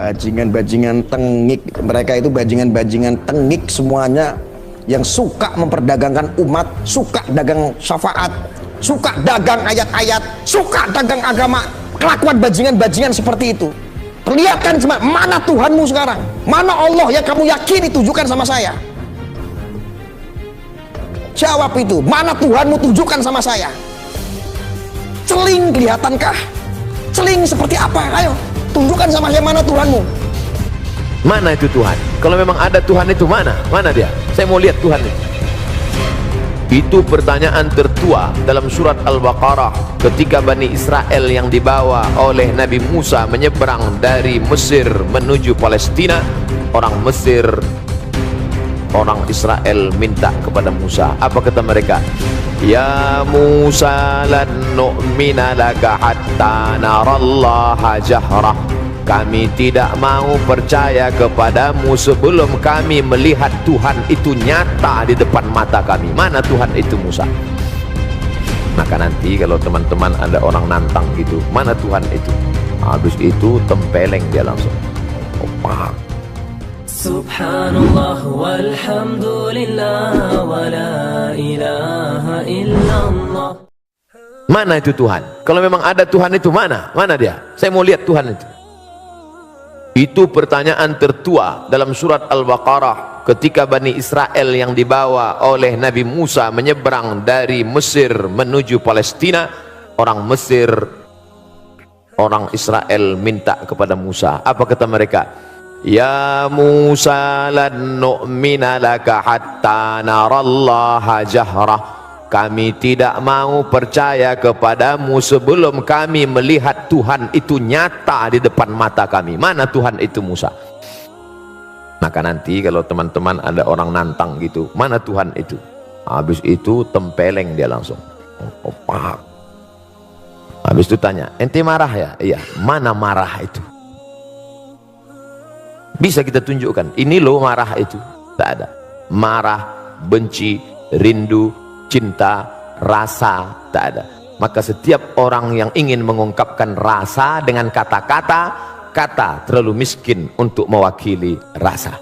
bajingan-bajingan tengik. Mereka itu bajingan-bajingan tengik semuanya, yang suka memperdagangkan umat, suka dagang syafaat, suka dagang ayat-ayat, suka dagang agama. Kelakuan bajingan-bajingan seperti itu. Perlihatkan mana Tuhanmu sekarang, mana Allah yang kamu yakini, tunjukkan sama saya. Jawab itu, mana Tuhanmu, tunjukkan sama saya. Celing kelihatankah? Celing seperti apa? Ayo tunjukkan sama saya, mana Tuhanmu. Mana itu Tuhan? Kalau memang ada Tuhan itu mana? Mana dia? Saya mau lihat Tuhan itu. Itu pertanyaan tertua dalam surat Al-Baqarah ketika Bani Israel yang dibawa oleh Nabi Musa menyeberang dari Mesir menuju Palestina. Orang Mesir, orang Israel minta kepada Musa, apa kata mereka? Ya Musa lan nu'mina laka hatta narallaha jahrah. Kami tidak mau percaya kepadamu sebelum kami melihat Tuhan itu nyata di depan mata kami. Mana Tuhan itu Musa? Maka nanti kalau teman-teman ada orang nantang gitu, mana Tuhan itu? Habis itu tempeleng dia langsung. Opak. Subhanallah walhamdulillah wa la ilaha illallah. Mana itu Tuhan? Kalau memang ada Tuhan itu mana? Mana dia? Saya mau lihat Tuhan itu. Itu pertanyaan tertua dalam surat Al-Baqarah ketika Bani Israel yang dibawa oleh Nabi Musa menyeberang dari Mesir menuju Palestina. Orang Mesir, orang Israel minta kepada Musa, apa kata mereka? Ya Musa lan nu'mina laka hatta narallaha jahrah. Kami tidak mau percaya kepadamu sebelum kami melihat Tuhan itu nyata di depan mata kami. Mana Tuhan itu Musa? Maka nanti kalau teman-teman ada orang nantang gitu, mana Tuhan itu? Habis itu tempeleng dia langsung. Opak. Habis itu tanya, ente marah ya? Iya. Mana marah itu? Bisa kita tunjukkan, ini loh marah itu. Tak ada. Marah, benci, rindu, cinta, rasa, tak ada. Maka setiap orang yang ingin mengungkapkan rasa dengan kata-kata, kata terlalu miskin untuk mewakili rasa.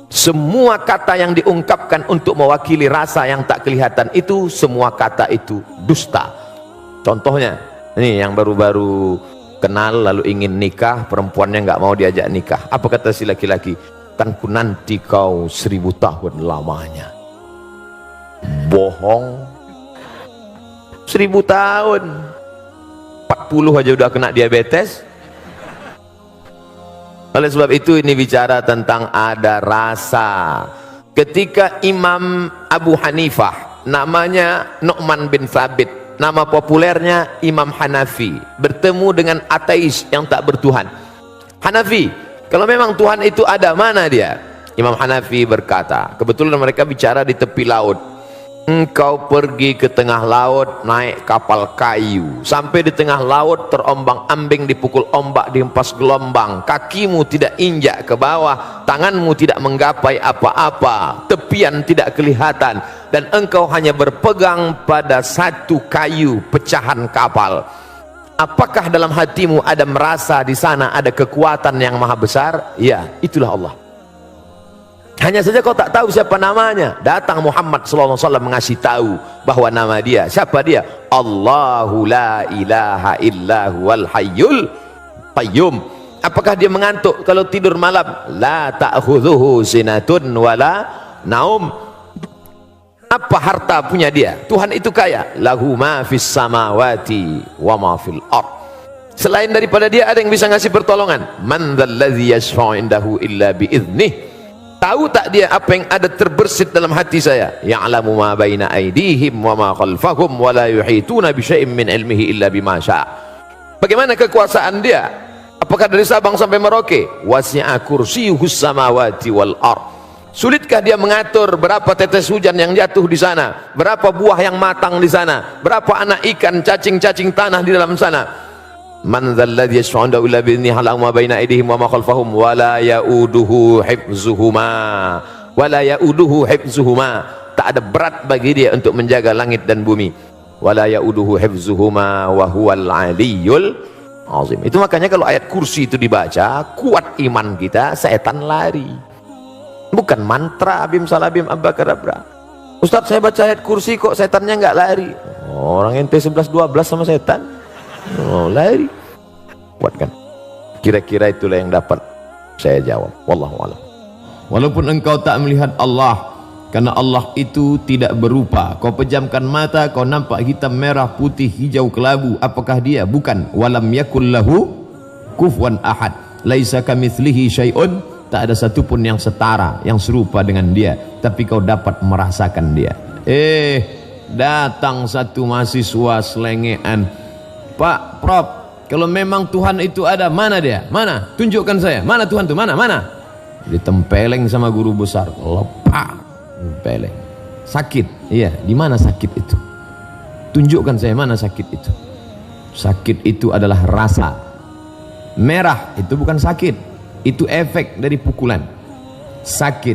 Semua kata yang diungkapkan untuk mewakili rasa yang tak kelihatan itu, semua kata itu dusta. Contohnya, ini yang baru-baru kenal lalu ingin nikah, perempuannya nggak mau diajak nikah. Apa kata si laki-laki? Kan ku nanti kau 1000 tahun lamanya. Bohong. 1000 tahun 40 aja udah kena diabetes. Oleh sebab itu ini bicara tentang ada rasa. Ketika Imam Abu Hanifah, namanya Nu'man bin Thabit, nama populernya Imam Hanafi, bertemu dengan ateis yang tak bertuhan. Hanafi, kalau memang Tuhan itu ada, mana dia? Imam Hanafi berkata, kebetulan mereka bicara di tepi laut. Engkau pergi ke tengah laut naik kapal kayu, sampai di tengah laut terombang-ambing, dipukul ombak, dihempas gelombang, kakimu tidak injak ke bawah, tanganmu tidak menggapai apa-apa, tepian tidak kelihatan, dan engkau hanya berpegang pada satu kayu pecahan kapal. Apakah dalam hatimu ada merasa di sana ada kekuatan yang maha besar? Ya, itulah Allah. Hanya saja kau tak tahu siapa namanya. Datang Muhammad SAW mengasih tahu bahwa nama dia. Siapa dia? Allahu la ilaha illa huwal hayyul qayyum. Apakah dia mengantuk kalau tidur malam? La ta'khudhuhu sinatun wala naum. Apa harta punya dia? Tuhan itu kaya. Lahu ma fis samawati wa ma fil ard. Selain daripada dia ada yang bisa ngasih pertolongan. Man dzalladzi yashfa'u indahu illa biiznih. Tahu tak dia apa yang ada terbersit dalam hati saya? Ya'lamu ma baina aydihim wa ma khalfahum wa la yuhituna bi syai'in min ilmihi illa bima syaa. Bagaimana kekuasaan dia? Apakah dari Sabang sampai Merauke? Wasi'a kursiyyuhus samawati wal ard. Sulitkah dia mengatur berapa tetes hujan yang jatuh di sana? Berapa buah yang matang di sana? Berapa anak ikan, cacing-cacing tanah di dalam sana? Man dzalladzi yashfa'u indahu illa bi'idhnihi ya'lamu ma baina aydihim wa ma khalfahum wa la ya'uduhu hifdzuhuma wa la ya'uduhu hifdzuhuma. Tak ada berat bagi dia untuk menjaga langit dan bumi. Wa la ya'uduhu hifdzuhuma wa huwal 'aliyyul Azim. Itu makanya kalau ayat kursi itu dibaca, kuat iman kita, setan lari. Bukan mantra bim salabim abakadabra. Ustaz, saya baca ayat kursi kok setannya nggak lari. Orang ente 11-12 sama setan. Lari. Kuat kan? Kira-kira itulah yang dapat saya jawab. Wallahu a'lam. Walaupun engkau tak melihat Allah, karena Allah itu tidak berupa. Kau pejamkan mata, kau nampak hitam, merah, putih, hijau, kelabu. Apakah dia? Bukan. Walam yakul lahu kufuwan ahad. Laisa kamitslihi syai'un. Tak ada satupun yang setara, yang serupa dengan dia. Tapi kau dapat merasakan dia. Datang satu mahasiswa selengean. Pak, Prof, kalau memang Tuhan itu ada, mana dia? Mana? Tunjukkan saya. Mana Tuhan itu? Mana? Ditempeleng sama guru besar. Lepak. Tempeleng. Sakit. Iya, di mana sakit itu? Tunjukkan saya mana sakit itu. Sakit itu adalah rasa. Merah itu bukan sakit. Itu efek dari pukulan. Sakit,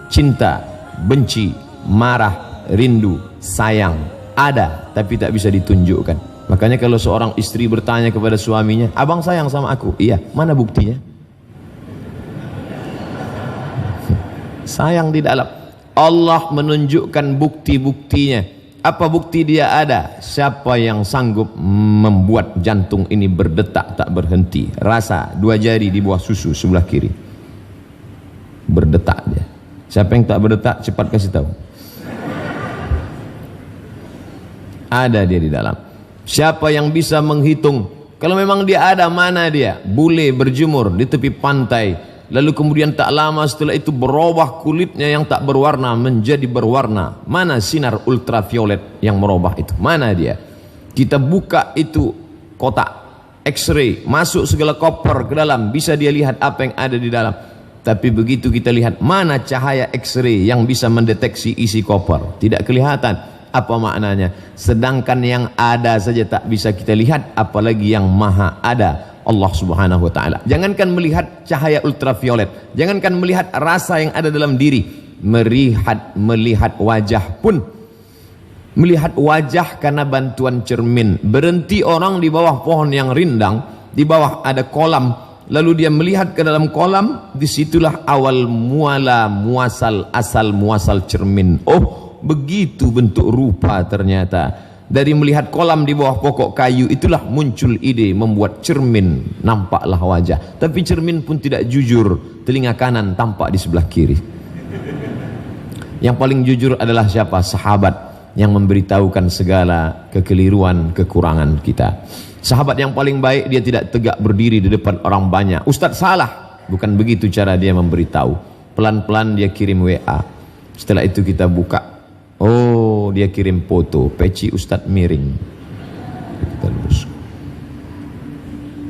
cinta, benci, marah, rindu, sayang ada, tapi tak bisa ditunjukkan. Makanya kalau seorang istri bertanya kepada suaminya, abang sayang sama aku? Iya. Mana buktinya? Sayang di dalam. Allah menunjukkan bukti-buktinya. Apa bukti dia ada? Siapa yang sanggup membuat jantung ini berdetak tak berhenti? Rasa 2 jari di bawah susu sebelah kiri. Berdetak dia. Siapa yang tak berdetak cepat kasih tahu. Ada dia di dalam. Siapa yang bisa menghitung? Kalau memang dia ada, mana dia? Bule berjemur di tepi pantai. Lalu kemudian tak lama setelah itu berubah kulitnya yang tak berwarna menjadi berwarna. Mana sinar ultraviolet yang merubah itu? Mana dia? Kita buka itu kotak X-ray, masuk segala koper ke dalam, bisa dia lihat apa yang ada di dalam. Tapi begitu kita lihat, mana cahaya X-ray yang bisa mendeteksi isi koper? Tidak kelihatan. Apa maknanya? Sedangkan yang ada saja tak bisa kita lihat, apalagi yang maha ada, Allah subhanahu wa ta'ala. Jangankan melihat cahaya ultraviolet, jangankan melihat rasa yang ada dalam diri, melihat wajah pun. Melihat wajah karena bantuan cermin. Berhenti orang di bawah pohon yang rindang, di bawah ada kolam, lalu dia melihat ke dalam kolam, disitulah awal muala muasal, asal muasal cermin. Oh, begitu bentuk rupa ternyata. Dari melihat kolam di bawah pokok kayu, itulah muncul ide membuat cermin, nampaklah wajah. Tapi cermin pun tidak jujur, telinga kanan tampak di sebelah kiri. Yang paling jujur adalah siapa? Sahabat yang memberitahukan segala kekeliruan, kekurangan kita. Sahabat yang paling baik, dia tidak tegak berdiri di depan orang banyak. Ustadz salah. Bukan begitu cara dia memberitahu. Pelan-pelan dia kirim WA. Setelah itu kita buka. Oh, dia kirim foto, peci Ustadz miring.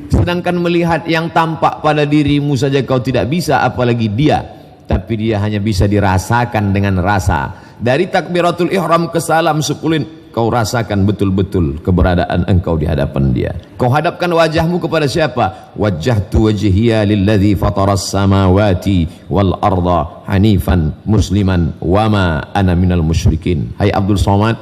Sedangkan melihat yang tampak pada dirimu saja kau tidak bisa, apalagi dia. Tapi dia hanya bisa dirasakan dengan rasa. Dari takbiratul ihram ke salam 10, kau rasakan betul-betul keberadaan engkau di hadapan dia. Kau hadapkan wajahmu kepada siapa? Wajjahtu wajhiya lilladzi fataras samawati wal arda hanifan musliman wama ana minal musyrikin. Hai Abdul Somad,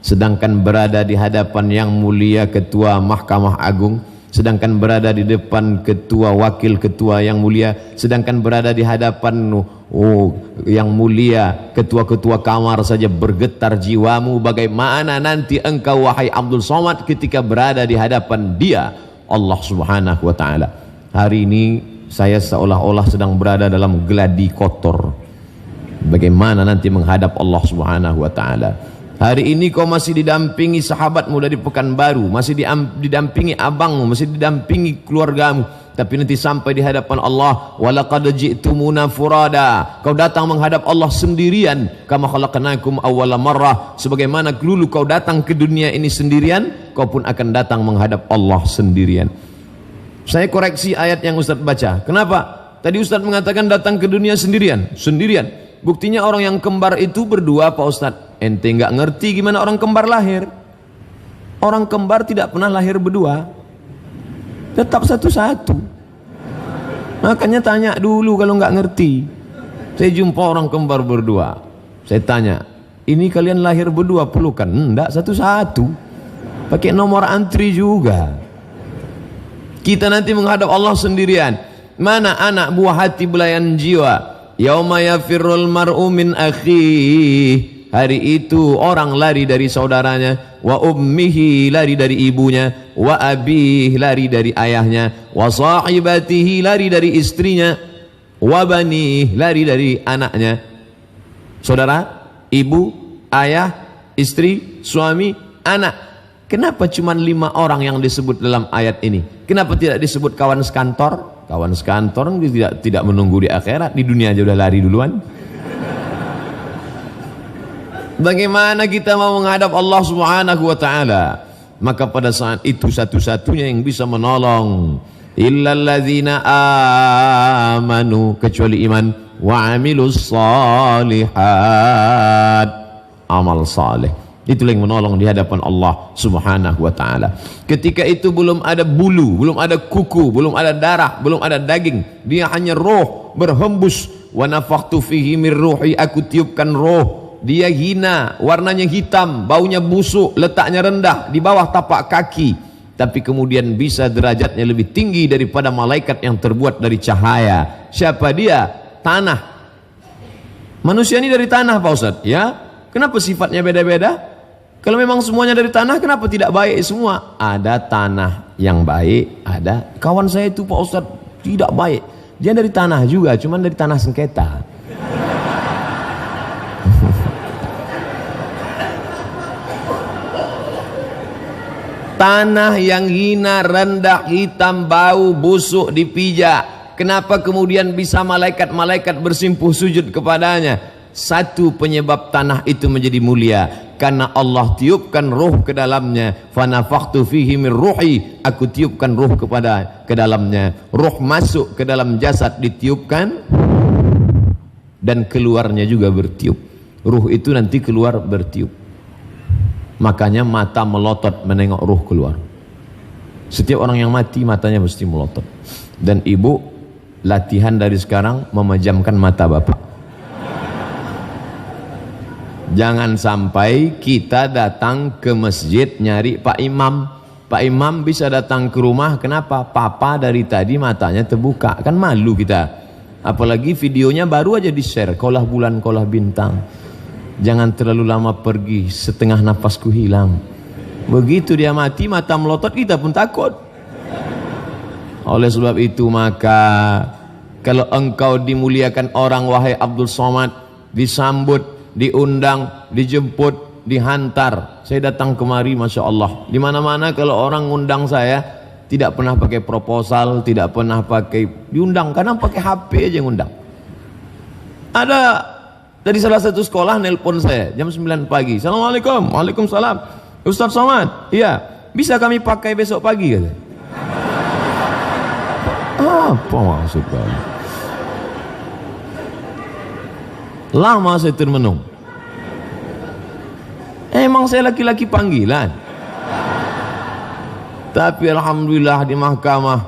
sedangkan berada di hadapan yang mulia Ketua Mahkamah Agung, sedangkan berada di depan ketua wakil ketua yang mulia, sedangkan berada di hadapan yang mulia ketua-ketua kamar saja bergetar jiwamu, bagaimana nanti engkau wahai Abdul Somad ketika berada di hadapan dia, Allah subhanahu wa ta'ala. Hari ini saya seolah-olah sedang berada dalam geladi kotor. Bagaimana nanti menghadap Allah subhanahu wa ta'ala. Hari ini kau masih didampingi sahabatmu dari Pekanbaru, masih didampingi abangmu, masih didampingi keluargamu. Tapi nanti sampai di hadapan Allah, walaqad ji'tumuna furada. Kau datang menghadap Allah sendirian, kama khalaqnakum awwala marrah. Sebagaimana dulu kau datang ke dunia ini sendirian, kau pun akan datang menghadap Allah sendirian. Saya koreksi ayat yang Ustaz baca. Kenapa? Tadi Ustaz mengatakan datang ke dunia sendirian. Sendirian. Buktinya orang yang kembar itu berdua, Pak Ustaz. Ente nggak ngerti gimana orang kembar lahir. Orang kembar tidak pernah lahir berdua, tetap satu-satu. Makanya tanya dulu kalau nggak ngerti. Saya jumpa orang kembar berdua, saya tanya, ini kalian lahir berdua pelukan? Enggak, satu-satu, pakai nomor antri juga. Kita nanti menghadap Allah sendirian. Mana anak buah hati belayan jiwa? Yauma yafirrul mar'u min akhihi. Hari itu orang lari dari saudaranya, wa ummihi lari dari ibunya, wa abihi lari dari ayahnya, wa sahibatihi lari dari istrinya, wa banihi lari dari anaknya. Saudara, ibu, ayah, istri, suami, anak. Kenapa cuma 5 orang yang disebut dalam ayat ini? Kenapa tidak disebut kawan sekantor? Kawan sekantor tidak menunggu di akhirat, di dunia aja udah lari duluan. Bagaimana kita mau menghadap Allah Subhanahu wa taala? Maka pada saat itu satu-satunya yang bisa menolong illalladzina amanu, kecuali iman, wa amilus shalihat, amal saleh. Itulah yang menolong di hadapan Allah Subhanahu wa taala. Ketika itu belum ada bulu, belum ada kuku, belum ada darah, belum ada daging. Dia hanya roh berhembus. Wa nafakhtu fihi min ruhi, aku tiupkan roh. Dia hina, warnanya hitam, baunya busuk, letaknya rendah di bawah tapak kaki. Tapi kemudian bisa derajatnya lebih tinggi daripada malaikat yang terbuat dari cahaya. Siapa dia? Tanah. Manusia ini dari tanah, Pak Ustadz. Ya, kenapa sifatnya beda-beda? Kalau memang semuanya dari tanah, kenapa tidak baik semua? Ada tanah yang baik, ada. Kawan saya itu Pak Ustadz tidak baik. Dia dari tanah juga, cuman dari tanah sengketa. Tanah yang hina, rendah, hitam, bau, busuk, dipijak. Kenapa kemudian bisa malaikat-malaikat bersimpuh sujud kepadanya? Satu penyebab tanah itu menjadi mulia, karena Allah tiupkan ruh ke dalamnya. Fanafakhtu fihi min ruhi, aku tiupkan ruh ke dalamnya. Ruh masuk ke dalam jasad, ditiupkan, dan keluarnya juga bertiup. Ruh itu nanti keluar bertiup. Makanya mata melotot menengok ruh keluar. Setiap orang yang mati matanya mesti melotot. Dan ibu latihan dari sekarang memejamkan mata bapak. Jangan sampai kita datang ke masjid nyari Pak Imam. Pak Imam bisa datang ke rumah, kenapa? Papa dari tadi matanya terbuka. Kan malu kita. Apalagi videonya baru aja di-share, kaulah bulan, kaulah bintang. Jangan terlalu lama pergi, setengah nafasku hilang. Begitu dia mati, mata melotot, kita pun takut. Oleh sebab itu maka, kalau engkau dimuliakan orang, wahai Abdul Somad, disambut, diundang, dijemput, dihantar. Saya datang kemari, Masya Allah. Di mana-mana kalau orang ngundang saya, tidak pernah pakai proposal, tidak pernah pakai diundang, kadang pakai HP aja ngundang. Ada dari salah satu sekolah nelpon saya jam 9 pagi. Assalamualaikum. Waalaikumsalam. Ustaz Somad, iya, bisa kami pakai besok pagi, kata. Apa maksudnya? Lama saya termenung. Emang saya laki-laki panggilan. Tapi alhamdulillah di mahkamah,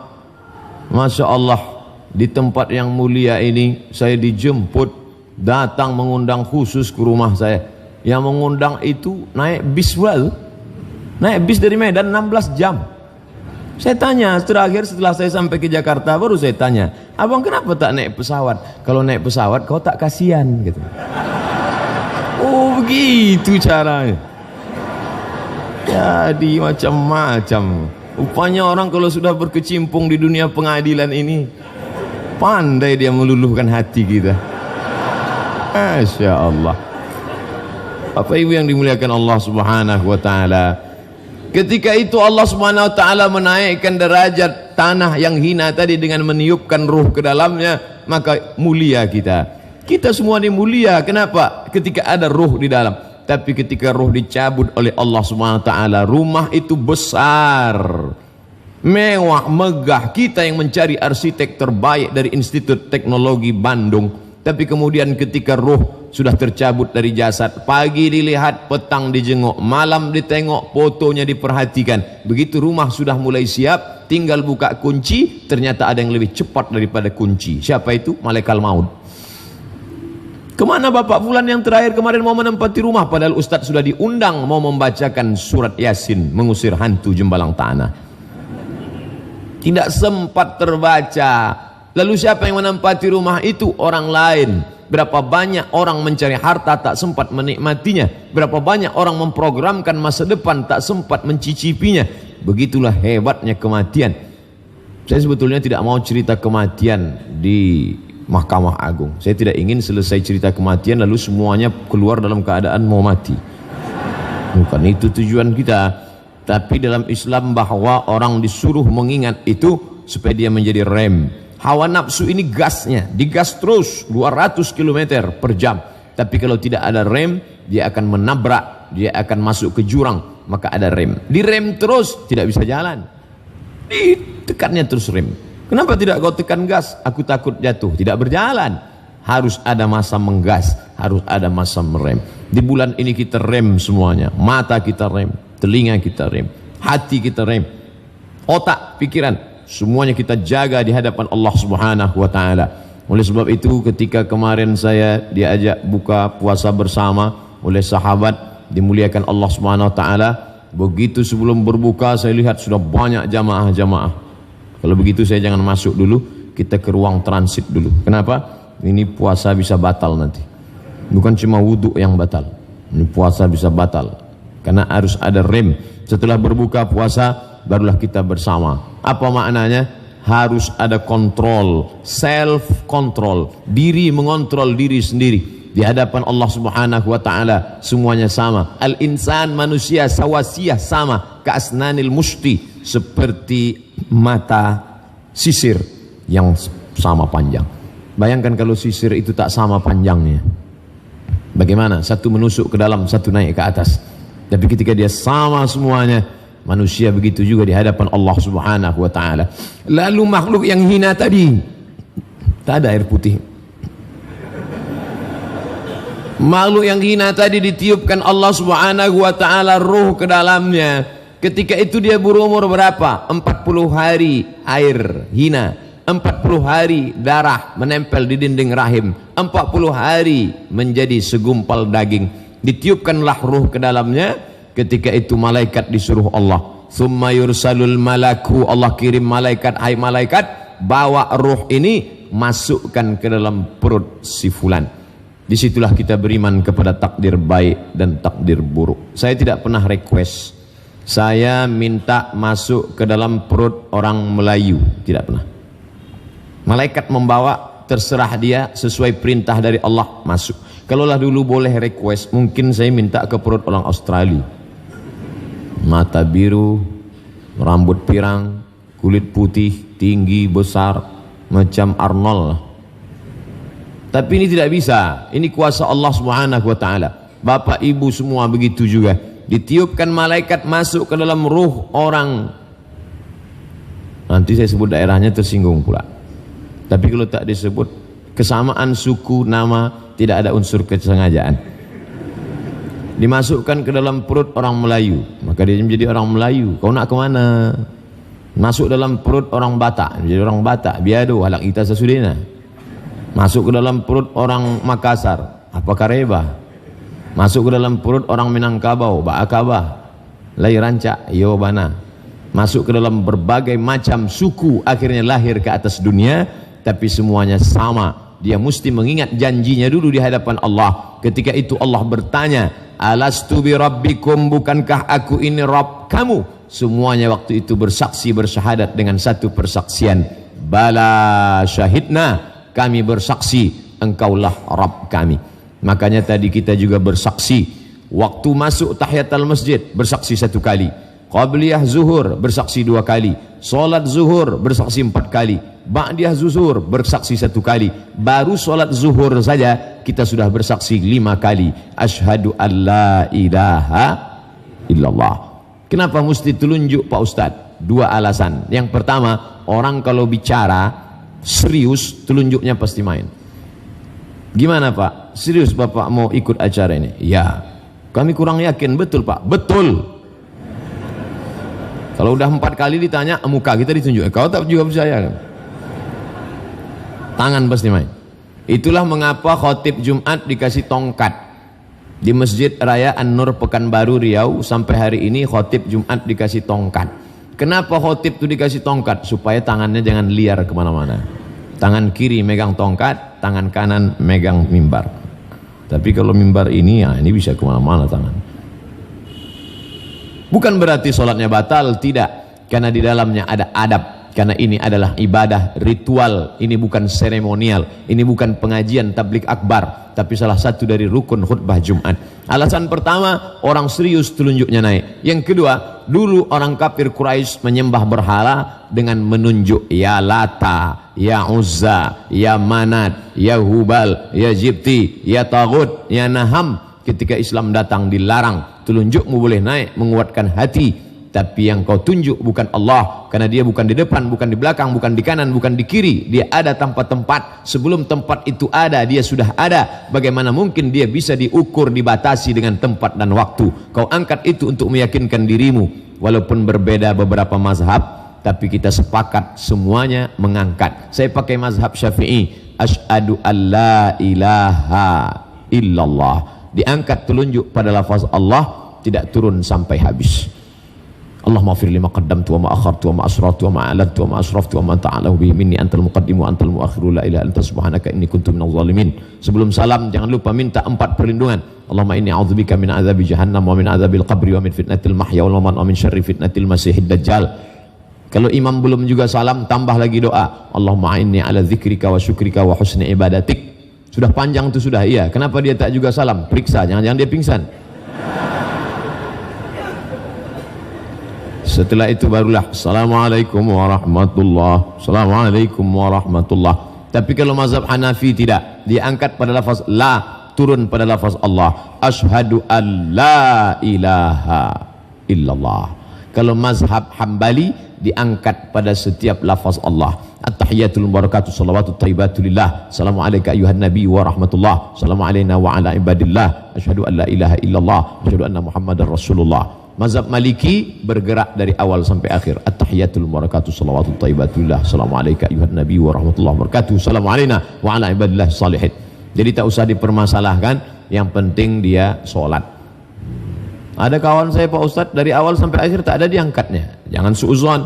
Masya Allah, di tempat yang mulia ini saya dijemput, datang mengundang khusus ke rumah saya. Yang mengundang itu naik bis naik bis dari Medan 16 jam. Saya tanya terakhir setelah saya sampai ke Jakarta, baru saya tanya, abang kenapa tak naik pesawat? Kalau naik pesawat kau tak kasihan, gitu. Oh begitu caranya. Jadi macam-macam. Rupanya orang kalau sudah berkecimpung di dunia pengadilan ini, pandai dia meluluhkan hati kita. Masya Allah. Bapak Ibu yang dimuliakan Allah Subhanahu wa taala, ketika itu Allah Subhanahu wa taala menaikkan derajat tanah yang hina tadi dengan meniupkan ruh ke dalamnya, maka mulia kita. Kita semua ini mulia. Kenapa? Ketika ada ruh di dalam. Tapi ketika ruh dicabut oleh Allah Subhanahu wa taala, rumah itu besar, mewah, megah. Kita yang mencari arsitek terbaik dari Institut Teknologi Bandung. Tapi kemudian ketika ruh sudah tercabut dari jasad, pagi dilihat, petang dijenguk, malam ditengok, fotonya diperhatikan. Begitu rumah sudah mulai siap, tinggal buka kunci, ternyata ada yang lebih cepat daripada kunci. Siapa itu? Malaikat maut. Kemana Bapak Fulan yang terakhir kemarin mau menempati rumah, padahal Ustadz sudah diundang mau membacakan surat Yasin, mengusir hantu jembalang tanah. Tidak sempat terbaca. Lalu siapa yang menempati rumah itu? Orang lain. Berapa banyak orang mencari harta tak sempat menikmatinya. Berapa banyak orang memprogramkan masa depan tak sempat mencicipinya. Begitulah hebatnya kematian. Saya sebetulnya tidak mau cerita kematian di Mahkamah Agung. Saya tidak ingin selesai cerita kematian lalu semuanya keluar dalam keadaan mau mati. Bukan itu tujuan kita. Tapi dalam Islam bahwa orang disuruh mengingat itu supaya dia menjadi rem. Hawa nafsu ini gasnya, digas terus 200 km per jam. Tapi kalau tidak ada rem, dia akan menabrak, dia akan masuk ke jurang, maka ada rem. Direm terus, tidak bisa jalan. Ditekannya terus rem. Kenapa tidak kau tekan gas? Aku takut jatuh, tidak berjalan. Harus ada masa menggas, harus ada masa merem. Di bulan ini kita rem semuanya. Mata kita rem, telinga kita rem, hati kita rem, otak, pikiran, semuanya kita jaga di hadapan Allah Subhanahu wa taala. Oleh sebab itu ketika kemarin saya diajak buka puasa bersama oleh sahabat dimuliakan Allah Subhanahu wa taala, begitu sebelum berbuka saya lihat sudah banyak jamaah-jamaah. Kalau begitu saya jangan masuk dulu, kita ke ruang transit dulu. Kenapa? Ini puasa bisa batal nanti. Bukan cuma wudhu yang batal, ini puasa bisa batal karena harus ada rem. Setelah berbuka puasa barulah kita bersama. Apa maknanya? Harus ada kontrol, self control, diri mengontrol diri sendiri di hadapan Allah Subhanahu wa taala. Semuanya sama. Al insan, manusia sawasiyah, sama kaasnanil musti, seperti mata sisir yang sama panjang. Bayangkan kalau sisir itu tak sama panjangnya, bagaimana? Satu menusuk ke dalam, satu naik ke atas. Tapi ketika dia sama semuanya, manusia begitu juga di hadapan Allah Subhanahu wa taala. Lalu makhluk yang hina tadi, tak ada air putih. Makhluk yang hina tadi ditiupkan Allah Subhanahu wa taala ruh ke dalamnya. Ketika itu dia berumur berapa? 40 hari air hina, 40 hari darah menempel di dinding rahim, 40 hari menjadi segumpal daging. Ditiupkanlah ruh ke dalamnya. Ketika itu malaikat disuruh Allah, summa yursalul malaku, Allah kirim malaikat, hai malaikat, bawa ruh ini masukkan ke dalam perut si fulan. Disitulah kita beriman kepada takdir baik dan takdir buruk. Saya tidak pernah request, saya minta masuk ke dalam perut orang Melayu, tidak pernah. Malaikat membawa, terserah dia sesuai perintah dari Allah masuk. Kalaulah dulu boleh request, mungkin saya minta ke perut orang Australia. Mata biru, rambut pirang, kulit putih, tinggi, besar, macam Arnold. Tapi ini tidak bisa. Ini kuasa Allah Subhanahu wa taala. Bapak ibu semua begitu juga. Ditiupkan malaikat masuk ke dalam ruh orang. Nanti saya sebut daerahnya tersinggung pula. Tapi kalau tak disebut, kesamaan suku, nama, tidak ada unsur kesengajaan. Dimasukkan ke dalam perut orang Melayu, maka dia menjadi orang Melayu. Kau nak ke mana? Masuk dalam perut orang Batak, menjadi orang Batak. Biado halak kita sesudena. Masuk ke dalam perut orang Makassar, apa kareba? Masuk ke dalam perut orang Minangkabau, Baakabah, Lai Rancak, Yobana. Masuk ke dalam berbagai macam suku, akhirnya lahir ke atas dunia, tapi semuanya sama. Dia mesti mengingat janjinya dulu di hadapan Allah. Ketika itu Allah bertanya, alastu bi rabbikum, bukankah aku ini Rabb kamu? Semuanya waktu itu bersaksi, bersyahadat dengan satu persaksian, bala syahidna, kami bersaksi engkaulah Rabb kami. Makanya tadi kita juga bersaksi waktu masuk tahiyatul masjid, bersaksi 1 kali. Qabliyah zuhur bersaksi 2 kali. Solat zuhur bersaksi 4 kali. Ba'diyah zuhur bersaksi 1 kali. Baru solat zuhur saja kita sudah bersaksi 5 kali. Asyhadu an la ilaha illallah. Kenapa mesti telunjuk Pak Ustadz? 2 alasan. Yang pertama, orang kalau bicara serius, telunjuknya pasti main. Gimana Pak? Serius Bapak mau ikut acara ini? Ya. Kami kurang yakin. Betul Pak? Betul. Kalau udah 4 kali ditanya, muka kita ditunjuk. Kau tak juga percaya kan? Tangan pasti main. Itulah mengapa khotib Jumat dikasih tongkat. Di Masjid Raya An-Nur Pekanbaru Riau sampai hari ini khotib Jumat dikasih tongkat. Kenapa khotib itu dikasih tongkat? Supaya tangannya jangan liar kemana-mana. Tangan kiri megang tongkat, tangan kanan megang mimbar. Tapi kalau mimbar ini, ya ini bisa kemana-mana tangan. Bukan berarti sholatnya batal, tidak. Karena di dalamnya ada adab. Karena ini adalah ibadah ritual, ini bukan seremonial, ini bukan pengajian tablik akbar, tapi salah satu dari rukun khutbah Jumat. Alasan pertama, orang serius telunjuknya naik. Yang kedua, dulu orang kafir Quraisy menyembah berhala dengan menunjuk ya Lata, ya Uzza, ya Manat, ya Hubal, ya Jibti, ya Tagut, ya Naham. Ketika Islam datang dilarang, telunjukmu boleh naik menguatkan hati. Tapi yang kau tunjuk bukan Allah, karena dia bukan di depan, bukan di belakang, bukan di kanan, bukan di kiri. Dia ada tanpa tempat. Sebelum tempat itu ada, dia sudah ada. Bagaimana mungkin dia bisa diukur, dibatasi dengan tempat dan waktu? Kau angkat itu untuk meyakinkan dirimu. Walaupun berbeda beberapa mazhab, tapi kita sepakat semuanya mengangkat. Saya pakai mazhab Syafi'i. Asyhadu an la ilaha illallah. Diangkat telunjuk pada lafaz Allah, tidak turun sampai habis. Allahumma fir lima qaddamtu wa ma akhartu wa ma asrartu wa ma a'lantu wa ma asraftu wa ma ta'alahu bihi minni antal muqaddimu wa antal muakhiru la ilaha illa anta subhanaka inni kuntu minadh dhalimin. Sebelum salam jangan lupa minta 4 perlindungan. Allahumma inni a'udzubika min adzabi jahannam wa min adzabil qabri wa min fitnatil mahya wal mamat wa min syarri fitnatil masiihid dajjal. Kalau imam belum juga salam, tambah lagi doa. Allahumma inni ala dzikrika wa syukrika wa husni ibadatik. Sudah panjang itu sudah. Iya, kenapa dia tak juga salam? Periksa, jangan-jangan dia pingsan. Setelah itu barulah Assalamualaikum warahmatullah, Assalamualaikum warahmatullah. Tapi kalau mazhab Hanafi tidak, diangkat pada lafaz la, turun pada lafaz Allah. Asyhadu an la ilaha illallah. Kalau mazhab Hambali diangkat pada setiap lafaz Allah. At-tahiyatul mubarakatuh salawatut thayyibatulillah. Assalamualaikum ayuhan nabi wa rahmatullah. Assalamu alayna wa ala ibadillah. Asyhadu an la ilaha illallah. Asyhadu anna Muhammadar Rasulullah. Mazhab Maliki bergerak dari awal sampai akhir. At-tahiyatul mubarakatuh salawatut thayyibatulillah. Assalamualaikum ayuhan nabi wa rahmatullah wabarakatuh. Assalamu alayna wa ala ibadillah salihin. Jadi tak usah dipermasalahkan, yang penting dia sholat. Ada kawan saya Pak Ustadz dari awal sampai akhir tak ada diangkatnya. Jangan suuzon,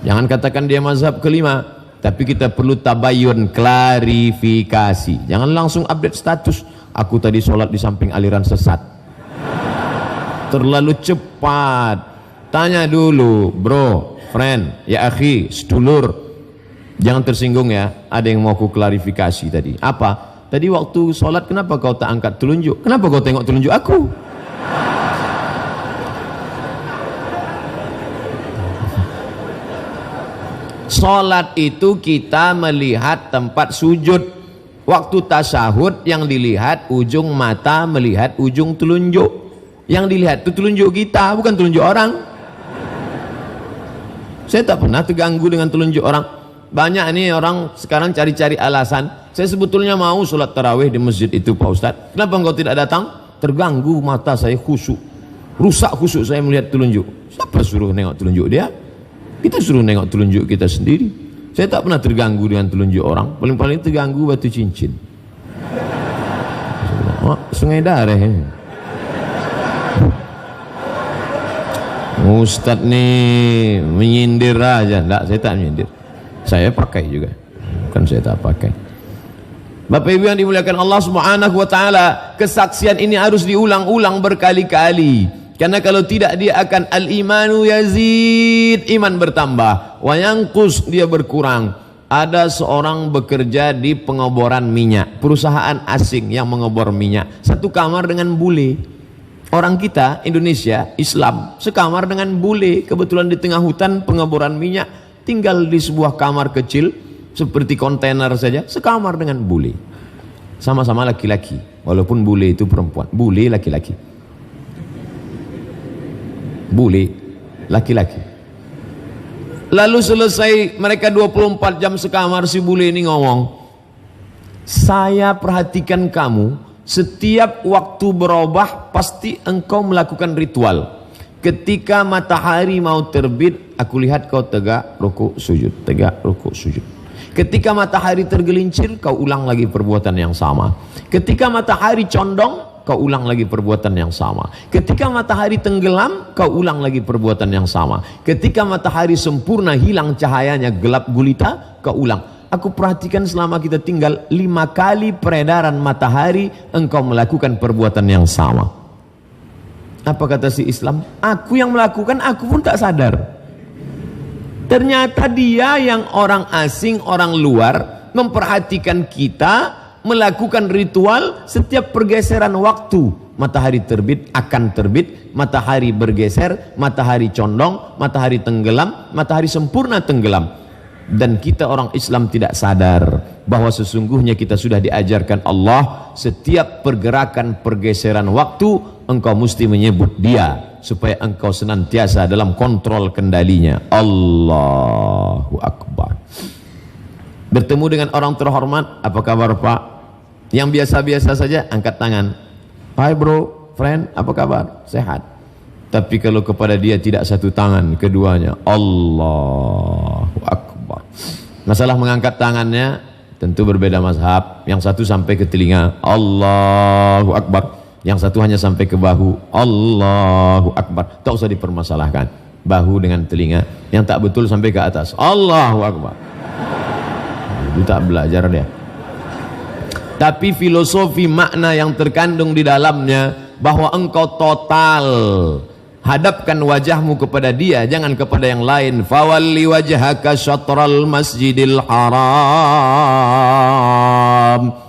jangan katakan dia mazhab kelima. Tapi kita perlu tabayun, klarifikasi. Jangan langsung update status. Aku tadi sholat di samping aliran sesat. Terlalu cepat. Tanya dulu, bro, friend, ya akhi, sedulur. Jangan tersinggung ya. Ada yang mau aku klarifikasi tadi. Apa? Tadi waktu sholat kenapa kau tak angkat telunjuk? Kenapa kau tengok telunjuk aku? Sholat itu kita melihat tempat sujud. Waktu tasyahud yang dilihat ujung mata melihat ujung telunjuk. Yang dilihat itu telunjuk kita, bukan telunjuk orang. Saya tak pernah terganggu dengan telunjuk orang. Banyak nih orang sekarang cari-cari alasan. Saya sebetulnya mau sholat tarawih di masjid itu Pak Ustadz. Kenapa engkau tidak datang? Terganggu mata saya, khusyuk. Rusak khusyuk saya melihat telunjuk. Siapa suruh nengok telunjuk dia? Kita suruh nengok telunjuk kita sendiri. Saya tak pernah terganggu dengan telunjuk orang. Paling-paling terganggu batu cincin. Oh, Sungai Dareh ini. Ustadz nih menyindir aja. Enggak, saya tak menyindir. Saya pakai juga. Bukan saya tak pakai. Bapak Ibu yang dimuliakan Allah Subhanahu wa taala, kesaksian ini harus diulang-ulang berkali-kali. Karena kalau tidak dia akan al-imanu yazid, iman bertambah, wa yanqus, dia berkurang. Ada seorang bekerja di pengeboran minyak, perusahaan asing yang mengebor minyak. Satu kamar dengan bule. Orang kita Indonesia Islam sekamar dengan bule. Kebetulan di tengah hutan pengeboran minyak, tinggal di sebuah kamar kecil seperti kontainer saja, sekamar dengan bule. Sama-sama laki-laki, walaupun bule itu perempuan. Bule laki-laki. Bule laki-laki. Lalu selesai mereka 24 jam sekamar, si bule ini ngomong, saya perhatikan kamu, setiap waktu berubah pasti engkau melakukan ritual. Ketika matahari mau terbit, aku lihat kau tegak rukuk sujud, tegak rukuk sujud. Ketika matahari tergelincir, kau ulang lagi perbuatan yang sama. Ketika matahari condong, kau ulang lagi perbuatan yang sama. Ketika matahari tenggelam, kau ulang lagi perbuatan yang sama. Ketika matahari sempurna hilang cahayanya, gelap gulita, kau ulang. Aku perhatikan selama kita tinggal 5 kali peredaran matahari, engkau melakukan perbuatan yang sama. Apa kata si Islam? Aku yang melakukan, aku pun tak sadar. Ternyata dia yang orang asing, orang luar, memperhatikan kita, melakukan ritual setiap pergeseran waktu. Matahari terbit akan terbit, matahari bergeser, matahari condong, matahari tenggelam, matahari sempurna tenggelam. Dan kita orang Islam tidak sadar bahwa sesungguhnya kita sudah diajarkan Allah, setiap pergerakan pergeseran waktu engkau mesti menyebut dia, supaya engkau senantiasa dalam kontrol kendalinya. Allahu Akbar. Bertemu dengan orang terhormat, apa kabar Pak? Yang biasa-biasa saja, angkat tangan. Hai bro, friend, apa kabar? Sehat. Tapi kalau kepada dia tidak satu tangan, keduanya, Allahu Akbar. Masalah mengangkat tangannya tentu berbeda mazhab. Yang satu sampai ke telinga, Allahu Akbar. Yang satu hanya sampai ke bahu, Allahu Akbar. Tak usah dipermasalahkan. Bahu dengan telinga. Yang tak betul sampai ke atas, Allahu Akbar. Itu tak belajar dia. Tapi filosofi makna yang terkandung di dalamnya, bahwa engkau total hadapkan wajahmu kepada dia, jangan kepada yang lain. Fawalli wajhaka syatral masjidil haram.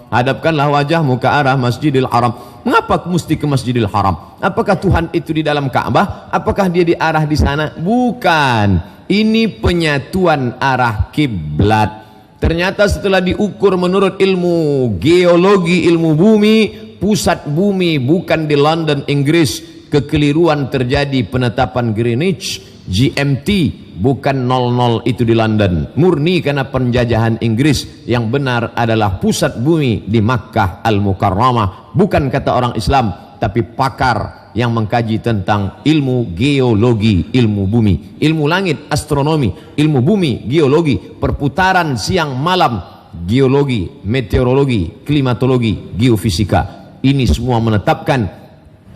Hadapkanlah wajahmu ke arah Masjidil Haram. Mengapa mesti ke Masjidil Haram? Apakah Tuhan itu di dalam Ka'bah? Apakah dia diarah di sana? Bukan. Ini penyatuan arah kiblat. Ternyata setelah diukur menurut ilmu geologi, ilmu bumi, pusat bumi bukan di London, Inggris. Kekeliruan terjadi, penetapan Greenwich, GMT, bukan 00 itu di London. Murni karena penjajahan Inggris. Yang benar adalah pusat bumi di Makkah Al-Mukarramah. Bukan kata orang Islam, tapi pakar yang mengkaji tentang ilmu geologi, ilmu bumi, ilmu langit, astronomi, ilmu bumi, geologi, perputaran siang malam, geologi, meteorologi, klimatologi, geofisika. Ini semua menetapkan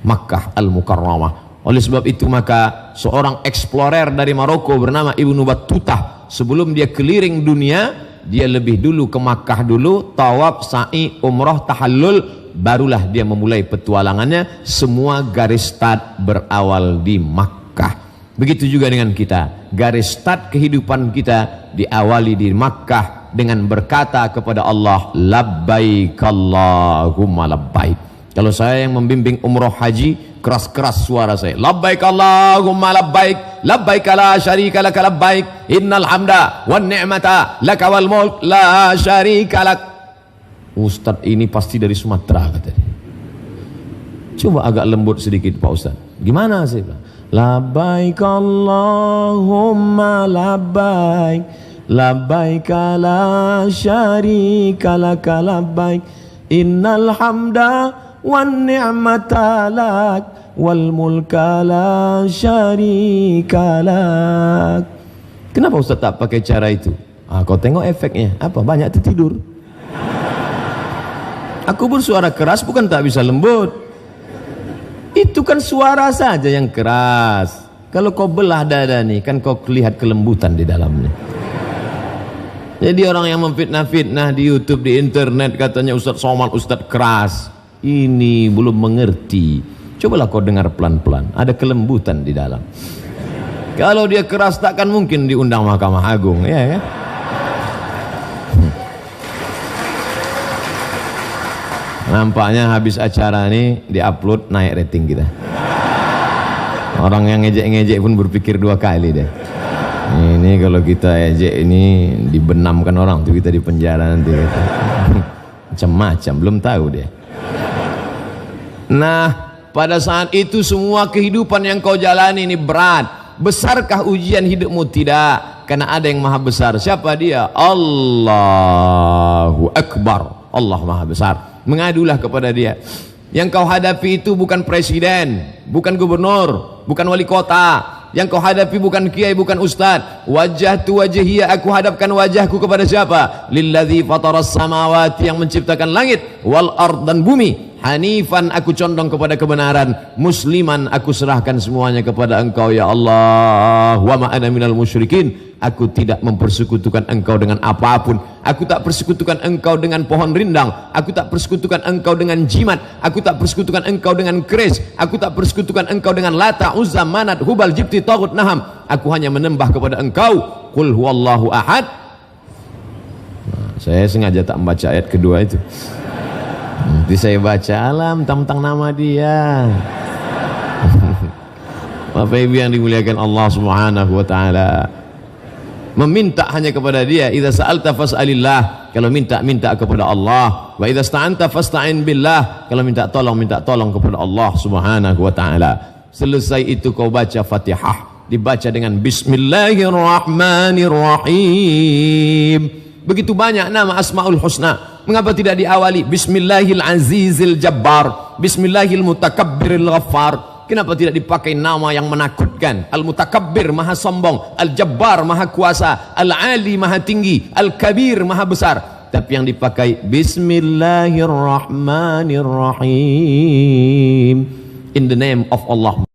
Makkah Al-Mukarramah. Oleh sebab itu maka seorang eksplorer dari Maroko bernama Ibnu Battutah, sebelum dia keliling dunia, dia lebih dulu ke Makkah dulu, tawaf, sa'i, umrah, tahallul, barulah dia memulai petualangannya. Semua garis start berawal di Makkah. Begitu juga dengan kita, garis start kehidupan kita diawali di Makkah dengan berkata kepada Allah, labbaik Allahumma labbaik. Kalau saya yang membimbing umroh haji, keras-keras suara saya, labbaik Allahumma labbaik, labbaik la syarika lak labbaik, innal hamda wan ni'mata laka wal mulk la syarika lak. Ustaz ini pasti dari Sumatera katanya. Coba agak lembut sedikit Pak Ustaz. Gimana saya bilang? Labbaik Allahumma labbaik, labbaik la syarika lak labbaik, innal hamda wan ni'mata lak wal mulka la syarika lak. Kenapa Ustaz tak pakai cara itu? Kau tengok efeknya. Apa? Banyak tertidur. Aku bersuara keras bukan tak bisa lembut. Itu kan suara saja yang keras. Kalau kau belah dada nih, kan kau lihat kelembutan di dalamnya. Jadi orang yang memfitnah-fitnah di YouTube, di internet, katanya Ustaz Somad, Ustaz keras. Ini belum mengerti. Cobalah kau dengar pelan-pelan, ada kelembutan di dalam. Kalau dia keras takkan mungkin diundang Mahkamah Agung, ya kan? Nampaknya habis acara ini diupload, naik rating kita. Orang yang ngejek-ngejek pun berpikir 2 kali deh. Ini kalau kita ejek ini dibenamkan orang tuh, kita di penjara nanti. Macam-macam, belum tahu dia. Nah, pada saat itu semua kehidupan yang kau jalani ini berat. Besarkah ujian hidupmu? Tidak, karena ada yang maha besar. Siapa dia? Allahu Akbar. Allah maha besar. Mengadulah kepada dia. Yang kau hadapi itu bukan presiden, bukan gubernur, bukan wali kota. Yang kau hadapi bukan kiai, bukan ustaz. Wajhtu wajhiya, aku hadapkan wajahku kepada siapa? Lilladzi fataras samawati, yang menciptakan langit, wal ard, dan bumi. Hanifan, aku condong kepada kebenaran. Musliman, aku serahkan semuanya kepada Engkau ya Allah. Wa ma ana minal musyrikin, aku tidak mempersekutukan Engkau dengan apapun. Aku tak persekutukan Engkau dengan pohon rindang. Aku tak persekutukan Engkau dengan jimat. Aku tak persekutukan Engkau dengan keris. Aku tak persekutukan Engkau dengan Lata, Uzza, Manat, Hubal, Jibti, Taghut, Naham. Aku hanya menembah kepada Engkau. Qul huwallahu ahad. Nah, saya sengaja tak membaca ayat kedua itu. Nanti saya baca alam tentang nama dia. Bapak Ibu yang dimuliakan Allah Subhanahu wa taala. Meminta hanya kepada Dia. Idza sa'alta fas'alillah. Kalau minta kepada Allah. Wa idza sta'anta fasta'in billah. Kalau minta tolong kepada Allah Subhanahu wa taala. Selesai itu kau baca Fatihah, dibaca dengan Bismillahirrahmanirrahim. Begitu banyak nama Asmaul Husna, mengapa tidak diawali Bismillahil Azizil Jabbar, Bismillahil Mutakabbiril Ghaffar? Kenapa tidak dipakai nama yang menakutkan? Al-Mutakabbir, maha sombong. Al-Jabbar, maha kuasa. Al-Ali, maha tinggi. Al-Kabir, maha besar. Tapi yang dipakai Bismillahirrahmanirrahim, in the name of Allah.